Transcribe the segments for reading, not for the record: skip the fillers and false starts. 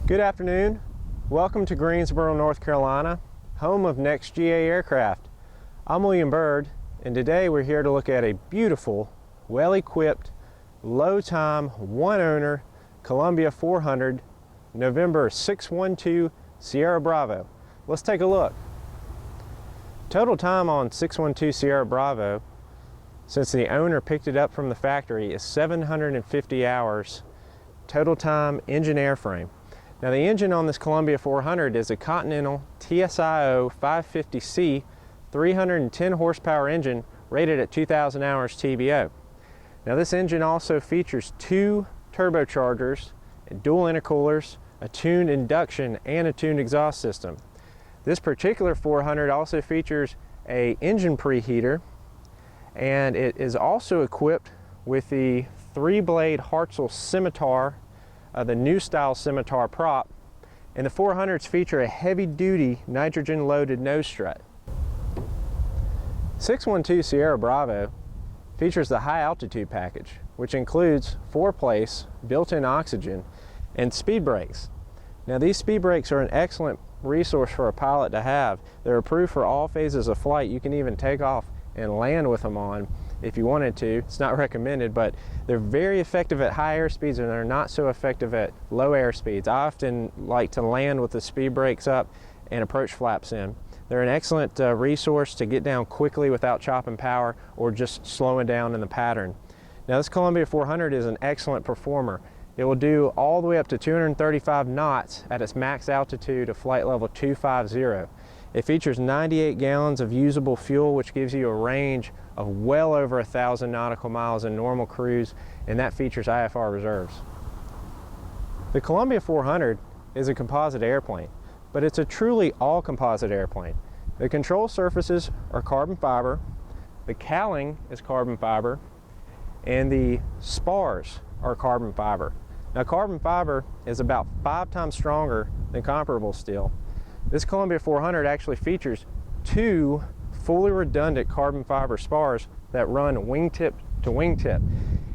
Good afternoon. Welcome to Greensboro, North Carolina, home of NexGa Aircraft. I'm William Bird, and today we're here to look at a beautiful, well-equipped, low-time, one-owner Columbia 400 November 612 Sierra Bravo. Let's take a look. Total time on 612 Sierra Bravo since the owner picked it up from the factory is 750 hours. Total time engine airframe. Now the engine on this Columbia 400 is a Continental TSIO 550C 310 horsepower engine rated at 2,000 hours TBO. Now this engine also features two turbochargers, dual intercoolers, a tuned induction, and a tuned exhaust system. This particular 400 also features an engine preheater, and it is also equipped with the 3-blade Hartzell Scimitar, the new style Scimitar prop, and the 400s feature a heavy-duty nitrogen-loaded nose strut. 612 Sierra Bravo features the high altitude package, which includes 4-place built-in oxygen and speed brakes. Now these speed brakes are an excellent resource for a pilot to have. They're approved for all phases of flight. You can even take off and land with them on if you wanted to. It's not recommended, but they're very effective at high air speeds and they're not so effective at low air speeds. I often like to land with the speed brakes up and approach flaps in. They're an excellent resource to get down quickly without chopping power or just slowing down in the pattern. Now this Columbia 400 is an excellent performer. It will do all the way up to 235 knots at its max altitude of flight level 250. It features 98 gallons of usable fuel, which gives you a range of well over 1,000 nautical miles in normal cruise, and that features IFR reserves. The Columbia 400 is a composite airplane, but it's a truly all-composite airplane. The control surfaces are carbon fiber, the cowling is carbon fiber, and the spars are carbon fiber. Now carbon fiber is about 5 times stronger than comparable steel. This Columbia 400 actually features 2 fully redundant carbon fiber spars that run wingtip to wingtip.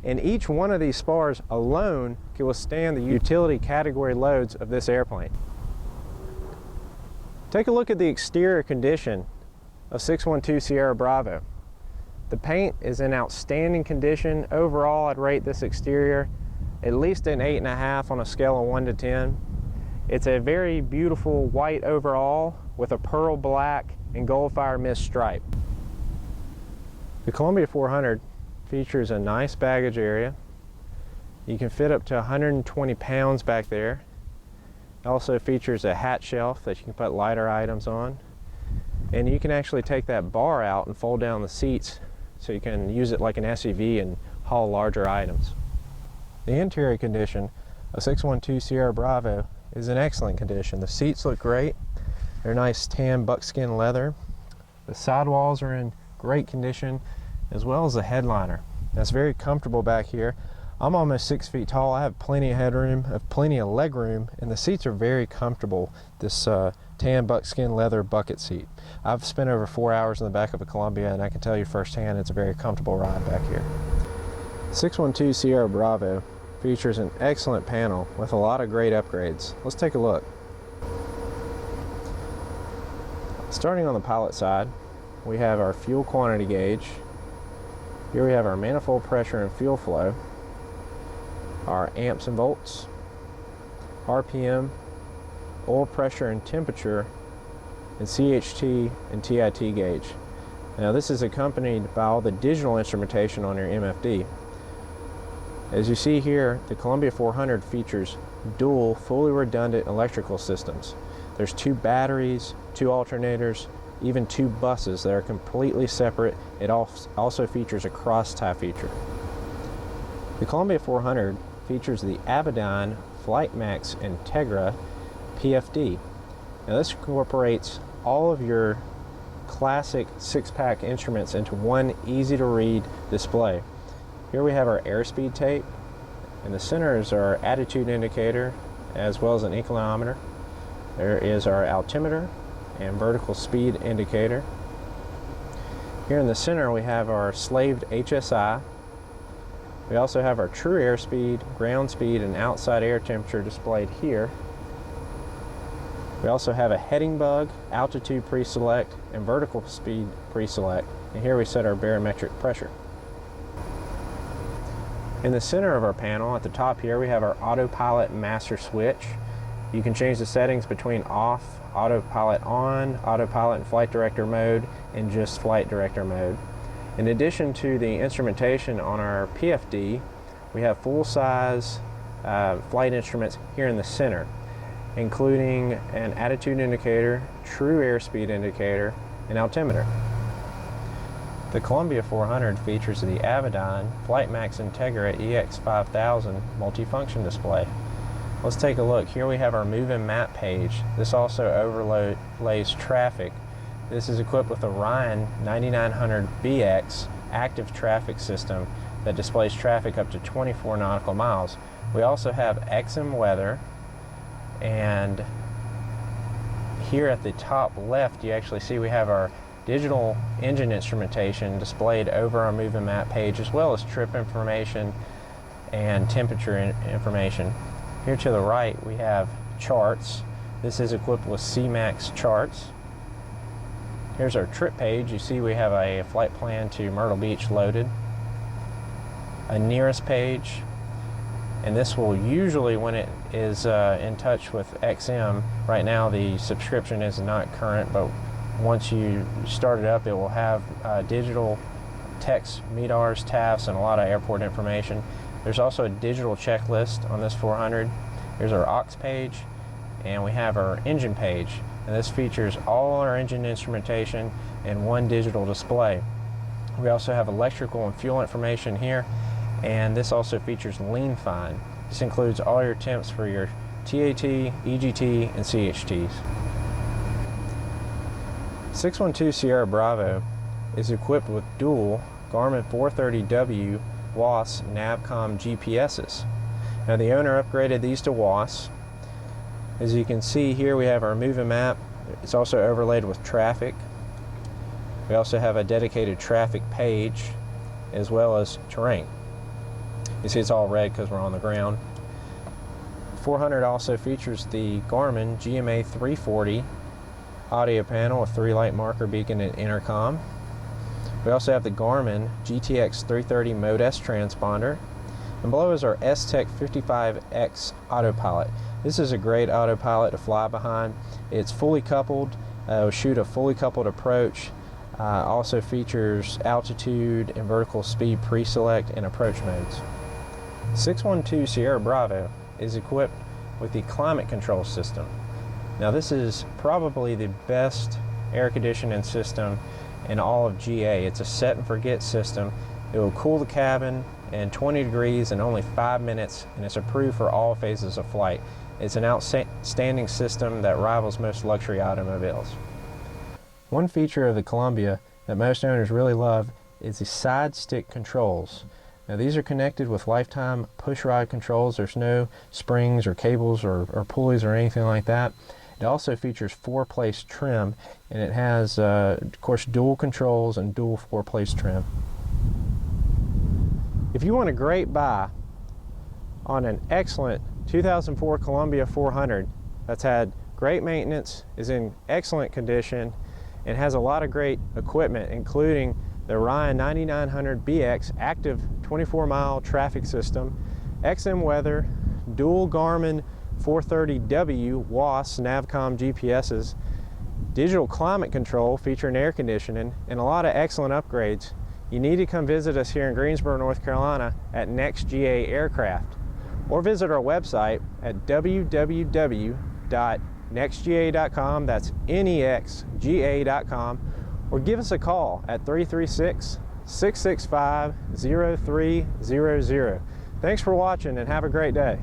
And each one of these spars alone can withstand the utility category loads of this airplane. Take a look at the exterior condition of 612 Sierra Bravo. The paint is in outstanding condition. Overall, I'd rate this exterior at least an 8.5 on a scale of 1 to 10. It's a very beautiful white overall with a pearl black and gold fire mist stripe. The Columbia 400 features a nice baggage area. You can fit up to 120 pounds back there. It also features a hat shelf that you can put lighter items on. And you can actually take that bar out and fold down the seats so you can use it like an SUV and haul larger items. The interior condition of 612 Sierra Bravo is in excellent condition. The seats look great. They're nice tan buckskin leather. The sidewalls are in great condition, as well as the headliner. That's very comfortable back here. I'm almost 6 feet tall. I have plenty of headroom, plenty of leg room, and the seats are very comfortable. This tan buckskin leather bucket seat. I've spent over 4 hours in the back of a Columbia, and I can tell you firsthand it's a very comfortable ride back here. 612 Sierra Bravo features an excellent panel with a lot of great upgrades. Let's take a look. Starting on the pilot side, we have our fuel quantity gauge. Here we have our manifold pressure and fuel flow, our amps and volts, RPM, oil pressure and temperature, and CHT and TIT gauge. Now this is accompanied by all the digital instrumentation on your MFD. As you see here, the Columbia 400 features dual, fully redundant electrical systems. There's 2 batteries, 2 alternators, even 2 buses that are completely separate. It also features a cross-tie feature. The Columbia 400 features the Avionics FlightMax Integra PFD. Now this incorporates all of your classic 6-pack instruments into one easy-to-read display. Here we have our airspeed tape. In the center is our attitude indicator as well as an inclinometer. There is our altimeter and vertical speed indicator. Here in the center we have our slaved HSI. We also have our true airspeed, ground speed, and outside air temperature displayed here. We also have a heading bug, altitude pre-select, and vertical speed pre-select. And here we set our barometric pressure. In the center of our panel, at the top here, we have our autopilot master switch. You can change the settings between off, autopilot on, autopilot and flight director mode, and just flight director mode. In addition to the instrumentation on our PFD, we have full-size flight instruments here in the center, including an attitude indicator, true airspeed indicator, and altimeter. The Columbia 400 features the Avionics FlightMax Integra EX5000 multifunction display. Let's take a look. Here we have our move-in map page. This also overlays traffic. This is equipped with a Ryan 9900BX active traffic system that displays traffic up to 24 nautical miles. We also have XM weather, and here at the top left you actually see we have our digital engine instrumentation displayed over our move-in map page, as well as trip information and temperature information. Here to the right we have charts. This is equipped with CMAX charts. Here's our trip page. You see we have a flight plan to Myrtle Beach loaded. A nearest page, and this will usually, when it is in touch with XM, right now the subscription is not current, but once you start it up it will have digital text, MEDARs, TAFs, and a lot of airport information. There's also a digital checklist on this 400. Here's our aux page, and we have our engine page, and this features all our engine instrumentation and one digital display. We also have electrical and fuel information here, and this also features lean find. This includes all your temps for your TAT, EGT, and CHTs. 612 Sierra Bravo is equipped with dual Garmin 430W WAS Navcom GPSs. Now the owner upgraded these to WAS. As you can see here we have our moving map. It's also overlaid with traffic. We also have a dedicated traffic page as well as terrain. You see it's all red because we're on the ground. 400 also features the Garmin GMA 340 audio panel with 3-light marker beacon and intercom. We also have the Garmin GTX 330 Mode S transponder, and below is our S-Tech 55X autopilot. This is a great autopilot to fly behind. It's fully coupled, will shoot a fully coupled approach, also features altitude and vertical speed pre-select and approach modes. 612 Sierra Bravo is equipped with the climate control system. Now this is probably the best air conditioning system in all of GA. It's a set and forget system. It will cool the cabin in 20 degrees in only 5 minutes, and it's approved for all phases of flight. It's an outstanding system that rivals most luxury automobiles. One feature of the Columbia that most owners really love is the side stick controls. Now these are connected with lifetime push rod controls. There's no springs or cables or pulleys or anything like that. It also features 4-place trim, and it has, of course, dual controls and dual 4-place trim. If you want a great buy on an excellent 2004 Columbia 400 that's had great maintenance, is in excellent condition, and has a lot of great equipment, including the Ryan 9900BX active 24-mile traffic system, XM weather, dual Garmin 430W WAS Navcom GPSs, digital climate control featuring air conditioning, and a lot of excellent upgrades, you need to come visit us here in Greensboro, North Carolina at NexGa Aircraft, or visit our website at www.nexga.com, that's NEXGA.com, or give us a call at 336-665-0300. Thanks for watching and have a great day.